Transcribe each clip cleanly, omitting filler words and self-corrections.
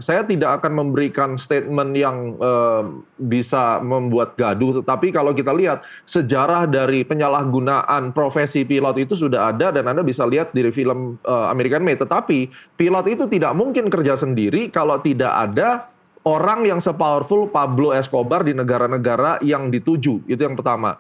Saya tidak akan memberikan statement yang bisa membuat gaduh, tetapi kalau kita lihat sejarah dari penyalahgunaan profesi pilot itu sudah ada dan Anda bisa lihat dari film American Made. Tetapi pilot itu tidak mungkin kerja sendiri kalau tidak ada orang yang sepowerful Pablo Escobar di negara-negara yang dituju. Itu yang pertama.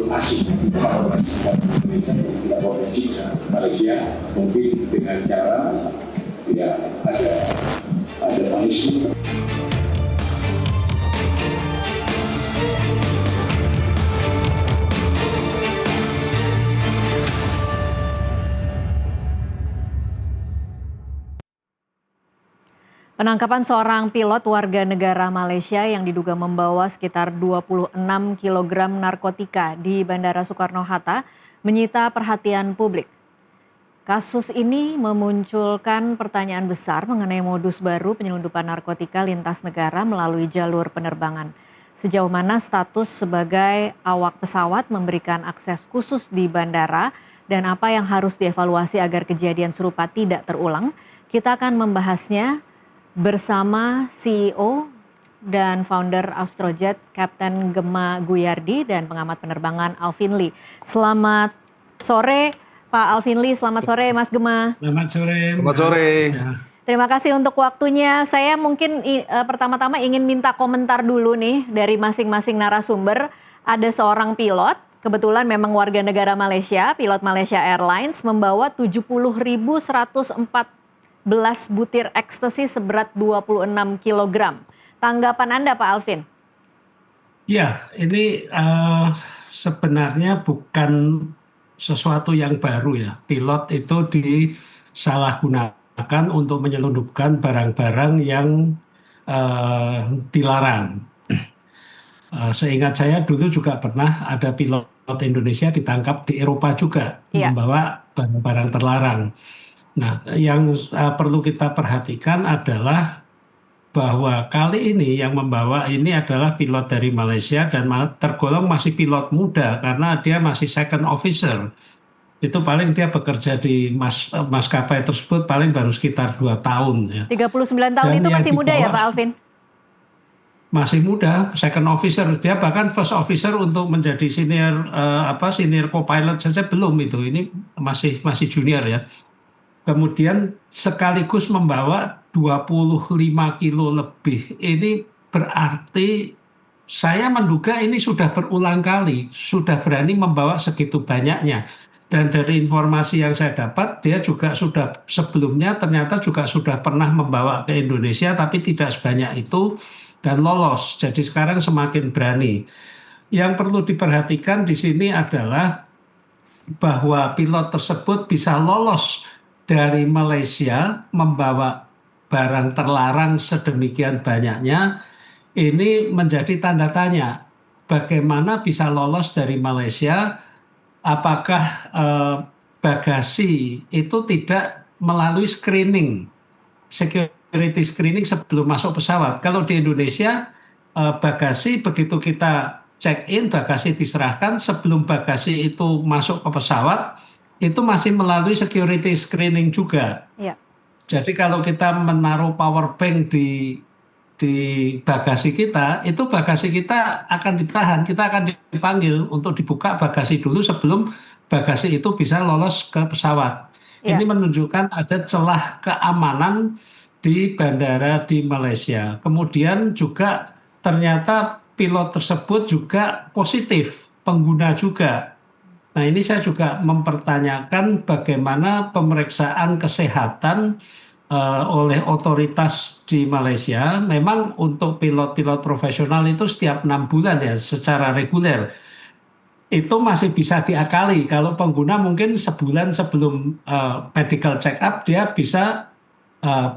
Asing Indonesia tidak potensi Malaysia mungkin dengan cara ya ada punishment. Penangkapan seorang pilot warga negara Malaysia yang diduga membawa sekitar 26 kg narkotika di Bandara Soekarno-Hatta menyita perhatian publik. Kasus ini memunculkan pertanyaan besar mengenai modus baru penyelundupan narkotika lintas negara melalui jalur penerbangan. Sejauh mana status sebagai awak pesawat memberikan akses khusus di bandara dan apa yang harus dievaluasi agar kejadian serupa tidak terulang? Kita akan membahasnya bersama CEO dan founder Astrojet, Kapten Gemma Guyardi, dan pengamat penerbangan Alvin Lee. Selamat sore Pak Alvin Lee, selamat sore Mas Gemma. Selamat sore. Selamat sore. Terima kasih untuk waktunya. Saya mungkin pertama-tama ingin minta komentar dulu nih dari masing-masing narasumber. Ada seorang pilot, kebetulan memang warga negara Malaysia, pilot Malaysia Airlines, membawa 70.114 butir ekstasi seberat 26 kg. Tanggapan Anda Pak Alvin? Ya, ini sebenarnya bukan sesuatu yang baru ya. Pilot itu disalahgunakan untuk menyelundupkan barang-barang yang dilarang. Seingat saya dulu juga pernah ada pilot Indonesia ditangkap di Eropa juga, membawa barang-barang terlarang. Nah, yang perlu kita perhatikan adalah bahwa kali ini yang membawa ini adalah pilot dari Malaysia dan tergolong masih pilot muda karena dia masih second officer. Itu paling dia bekerja di maskapai tersebut paling baru sekitar 2 tahun. Ya. 39 tahun dan itu masih muda ya Pak Alvin? Masih muda, second officer. Dia bahkan first officer untuk menjadi senior co-pilot saja belum itu. Ini masih junior ya. Kemudian sekaligus membawa 25 kilo lebih. Ini berarti saya menduga ini sudah berulang kali, sudah berani membawa segitu banyaknya. Dan dari informasi yang saya dapat, dia juga sudah sebelumnya ternyata juga sudah pernah membawa ke Indonesia, tapi tidak sebanyak itu dan lolos. Jadi sekarang semakin berani. Yang perlu diperhatikan di sini adalah bahwa pilot tersebut bisa lolos dari Malaysia membawa barang terlarang sedemikian banyaknya, ini menjadi tanda tanya. Bagaimana bisa lolos dari Malaysia? Apakah bagasi itu tidak melalui screening, security screening sebelum masuk pesawat? Kalau di Indonesia, bagasi begitu kita check-in, bagasi diserahkan, sebelum bagasi itu masuk ke pesawat, itu masih melalui security screening juga. Ya. Jadi kalau kita menaruh power bank di bagasi kita, itu bagasi kita akan ditahan, kita akan dipanggil untuk dibuka bagasi dulu sebelum bagasi itu bisa lolos ke pesawat. Ya. Ini menunjukkan ada celah keamanan di bandara di Malaysia. Kemudian juga ternyata pilot tersebut juga positif, pengguna juga. Nah, ini saya juga mempertanyakan bagaimana pemeriksaan kesehatan oleh otoritas di Malaysia. Memang untuk pilot-pilot profesional itu setiap 6 bulan ya secara reguler. Itu masih bisa diakali. Kalau pengguna mungkin sebulan sebelum medical check up dia bisa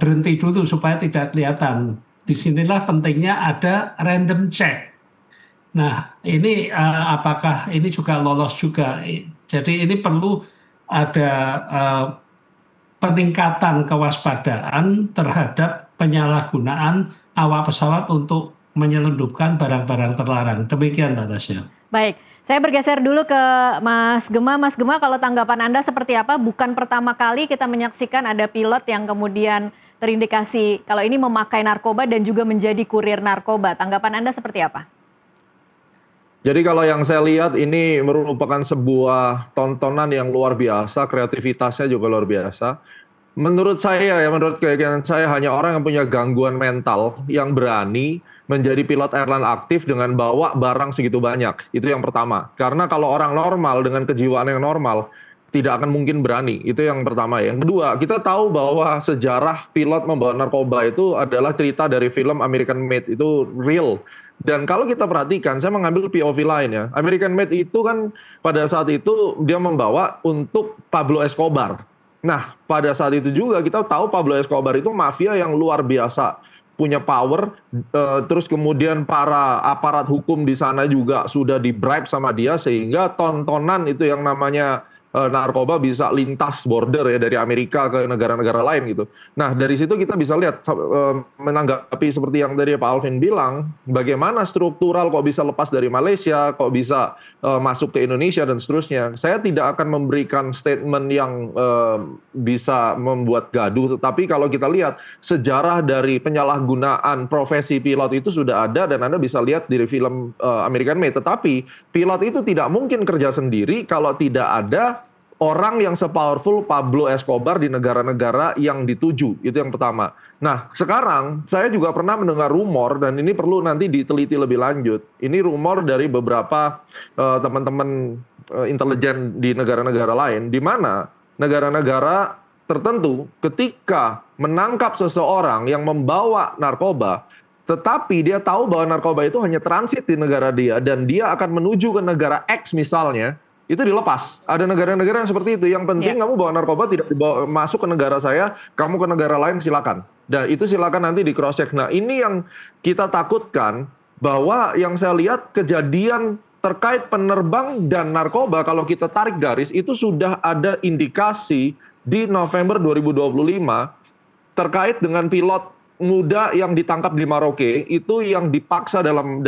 berhenti dulu supaya tidak kelihatan. Disinilah pentingnya ada random check. Nah, ini apakah ini juga lolos juga? Jadi ini perlu ada peningkatan kewaspadaan terhadap penyalahgunaan awak pesawat untuk menyelundupkan barang-barang terlarang. Demikian Mbak Tasya. Baik, saya bergeser dulu ke Mas Gema. Mas Gema, kalau tanggapan Anda seperti apa? Bukan pertama kali kita menyaksikan ada pilot yang kemudian terindikasi kalau ini memakai narkoba dan juga menjadi kurir narkoba. Tanggapan Anda seperti apa? Jadi kalau yang saya lihat ini merupakan sebuah tontonan yang luar biasa, kreativitasnya juga luar biasa. Menurut saya ya, menurut keyakinan saya hanya orang yang punya gangguan mental yang berani menjadi pilot airline aktif dengan bawa barang segitu banyak. Itu yang pertama. Karena kalau orang normal dengan kejiwaan yang normal tidak akan mungkin berani. Itu yang pertama ya. Yang kedua, kita tahu bahwa sejarah pilot membawa narkoba itu adalah cerita dari film American Made. Itu real. Dan kalau kita perhatikan, saya mengambil POV lain ya. American Made itu kan pada saat itu dia membawa untuk Pablo Escobar. Nah, pada saat itu juga kita tahu Pablo Escobar itu mafia yang luar biasa, punya power, terus kemudian para aparat hukum di sana juga sudah di-bribe sama dia, sehingga tontonan itu yang namanya narkoba bisa lintas border ya dari Amerika ke negara-negara lain gitu. Nah dari situ kita bisa lihat menanggapi seperti yang tadi Pak Alvin bilang, bagaimana struktural kok bisa lepas dari Malaysia, kok bisa masuk ke Indonesia dan seterusnya. Saya tidak akan memberikan statement yang bisa membuat gaduh, tetapi kalau kita lihat sejarah dari penyalahgunaan profesi pilot itu sudah ada dan Anda bisa lihat di film American Made. Tetapi pilot itu tidak mungkin kerja sendiri kalau tidak ada orang yang sepowerful Pablo Escobar di negara-negara yang dituju. Itu yang pertama. Nah, sekarang saya juga pernah mendengar rumor, dan ini perlu nanti diteliti lebih lanjut. Ini rumor dari beberapa teman-teman intelijen di negara-negara lain, di mana negara-negara tertentu ketika menangkap seseorang yang membawa narkoba, tetapi dia tahu bahwa narkoba itu hanya transit di negara dia, dan dia akan menuju ke negara X misalnya, itu dilepas. Ada negara-negara yang seperti itu. Yang penting kamu bawa narkoba tidak dibawa masuk ke negara saya, kamu ke negara lain silakan. Dan itu silakan nanti di cross check. Nah, ini yang kita takutkan, bahwa yang saya lihat kejadian terkait penerbang dan narkoba, kalau kita tarik garis itu sudah ada indikasi di November 2025 terkait dengan pilot muda yang ditangkap di Maroke, itu yang dipaksa dalam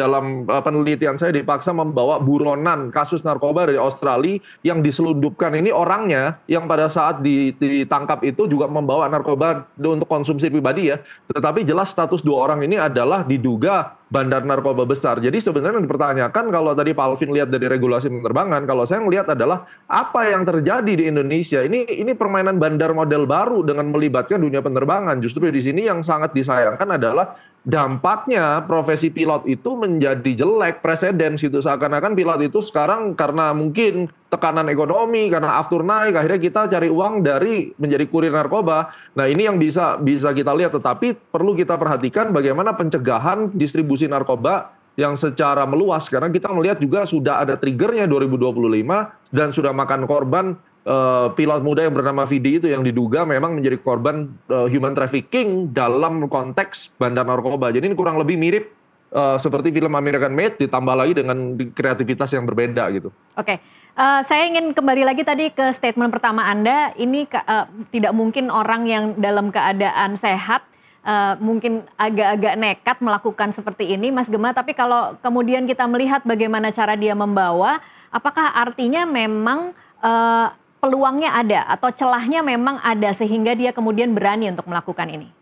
penelitian saya dipaksa membawa buronan kasus narkoba dari Australia yang diselundupkan. Ini orangnya yang pada saat ditangkap itu juga membawa narkoba untuk konsumsi pribadi ya. Tetapi jelas status dua orang ini adalah diduga bandar narkoba besar. Jadi sebenarnya yang dipertanyakan, kalau tadi Pak Alvin lihat dari regulasi penerbangan, kalau saya melihat adalah apa yang terjadi di Indonesia. Ini permainan bandar model baru dengan melibatkan dunia penerbangan. Justru di sini yang sangat disayangkan adalah dampaknya profesi pilot itu menjadi jelek, preseden gitu. Seakan-akan pilot itu sekarang karena mungkin tekanan ekonomi, karena aftur naik, akhirnya kita cari uang dari menjadi kurir narkoba. Nah ini yang bisa kita lihat, tetapi perlu kita perhatikan bagaimana pencegahan distribusi narkoba yang secara meluas. Karena kita melihat juga sudah ada triggernya 2025 dan sudah makan korban pilot muda yang bernama Vidi itu yang diduga memang menjadi korban human trafficking dalam konteks bandar narkoba. Jadi ini kurang lebih mirip seperti film American Made ditambah lagi dengan kreativitas yang berbeda gitu. Oke, saya ingin kembali lagi tadi ke statement pertama Anda. Ini tidak mungkin orang yang dalam keadaan sehat mungkin agak-agak nekat melakukan seperti ini, Mas Gema. Tapi kalau kemudian kita melihat bagaimana cara dia membawa, apakah artinya memang peluangnya ada atau celahnya memang ada sehingga dia kemudian berani untuk melakukan ini?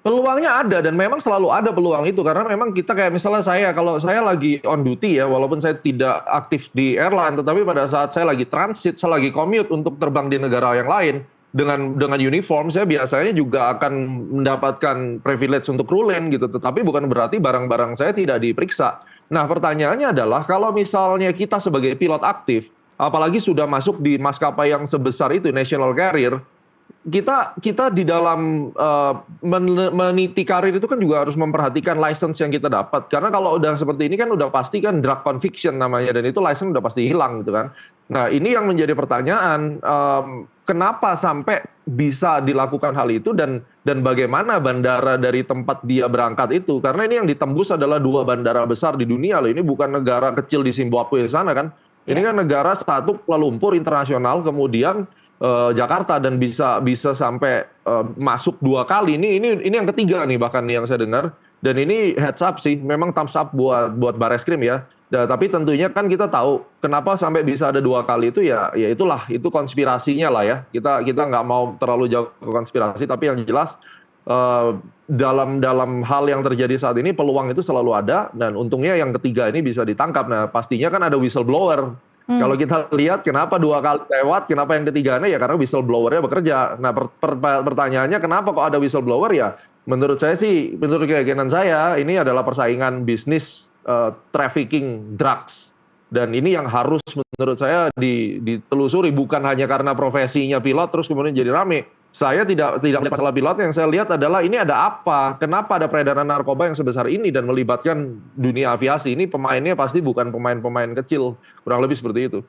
Peluangnya ada dan memang selalu ada peluang itu, karena memang kita kayak misalnya kalau saya lagi on duty ya, walaupun saya tidak aktif di airline, tetapi pada saat saya lagi transit, saya lagi commute untuk terbang di negara yang lain dengan uniform, saya biasanya juga akan mendapatkan privilege untuk crew lane gitu, tetapi bukan berarti barang-barang saya tidak diperiksa. Nah pertanyaannya adalah kalau misalnya kita sebagai pilot aktif, apalagi sudah masuk di maskapai yang sebesar itu, national carrier, kita di dalam meniti karir itu kan juga harus memperhatikan license yang kita dapat. Karena kalau udah seperti ini kan udah pasti kan drug conviction namanya, dan itu license udah pasti hilang gitu kan. Nah ini yang menjadi pertanyaan, kenapa sampai bisa dilakukan hal itu dan bagaimana bandara dari tempat dia berangkat itu. Karena ini yang ditembus adalah 2 bandara besar di dunia loh. Ini bukan negara kecil di Zimbabwe sana kan. Ini kan negara satu Kuala Lumpur internasional, kemudian Jakarta, dan bisa sampai masuk 2 kali. Ini yang ketiga nih bahkan yang saya dengar, dan ini heads up sih, memang thumbs up buat Barreskrim ya. Tapi tentunya kan kita tahu kenapa sampai bisa ada 2 kali itu ya itulah, itu konspirasinya lah ya. Kita nggak mau terlalu jauh ke konspirasi, tapi yang jelas, dalam hal yang terjadi saat ini peluang itu selalu ada dan untungnya yang ketiga ini bisa ditangkap. Nah, pastinya kan ada whistleblower. Kalau kita lihat kenapa 2 kali lewat, kenapa yang ketiganya ya karena whistleblower-nya bekerja. Nah, pertanyaannya kenapa kok ada whistleblower ya? Menurut saya sih, menurut keyakinan saya ini adalah persaingan bisnis trafficking drugs. Dan ini yang harus menurut saya ditelusuri, bukan hanya karena profesinya pilot terus kemudian jadi rame. Saya tidak melihat masalah pilot, yang saya lihat adalah ini ada apa? Kenapa ada peredaran narkoba yang sebesar ini dan melibatkan dunia aviasi? Ini pemainnya pasti bukan pemain-pemain kecil, kurang lebih seperti itu.